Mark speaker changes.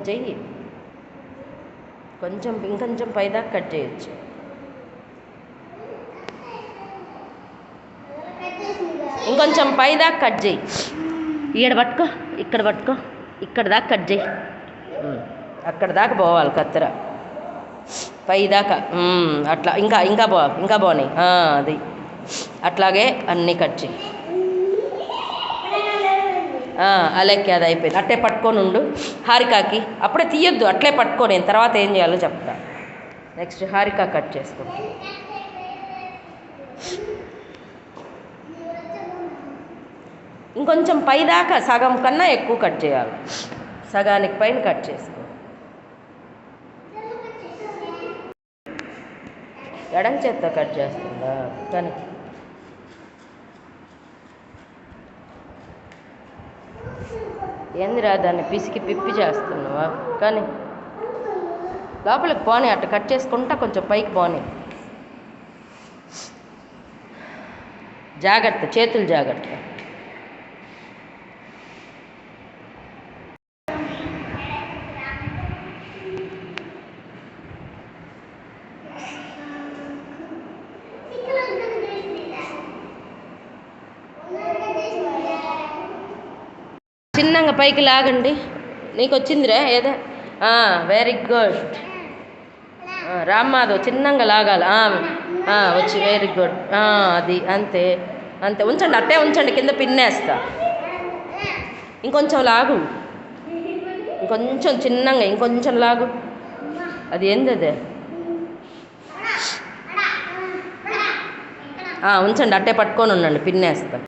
Speaker 1: చెయ్యి. ఇంకొంచెం పైదాకా కట్ చేయొచ్చు. ఇంకొంచెం పైదాకా కట్ చేయి. ఇక్కడ పట్టుకో, ఇక్కడ దాకా కట్ చేయి. అక్కడ దాకా పోవాలి కత్తెర, పైదాకా. అట్లా ఇంకా బాగున్నాయి. అది అట్లాగే అన్నీ కట్ చేయి. అలాగే అది అయిపోయింది. అట్టే పట్టుకొని ఉండు. హారికాకి అప్పుడే తీయొద్దు, అట్లే పట్టుకో. నేను తర్వాత ఏం చేయాలో చెప్తా. నెక్స్ట్ హారిక కట్ చేసుకుంటా. ఇంకొంచెం పైదాకా సగం కన్నా ఎక్కువ కట్ చేయాలి. సగానికి పైన కట్ చేసుకో. ఎడం చేత్తో కట్ చేస్తుందా? కానీ ఏందిరా దాన్ని పిసికి పిప్పి చేస్తున్నావా? కానీ లోపలికి పోనీ, అట్ట కట్ చేసుకుంటా కొంచెం పైకి పోనీ. జాగ్రత్త, చేతులు జాగ్రత్త. చిన్నగా పైకి లాగండి. నీకు వచ్చిందిరా ఏదో? Very good. రామ్మాధవ్ చిన్నగా లాగాలి. వచ్చి వెరీ గుడ్. అది అంతే ఉంచండి, అట్టే ఉంచండి. కింద పిన్నేస్తా. ఇంకొంచెం లాగు, ఇంకొంచెం చిన్నగా, ఇంకొంచెం లాగు. అది ఏంది అదే? ఉంచండి, అట్టే పట్టుకొని ఉండండి, పిన్నేస్తా.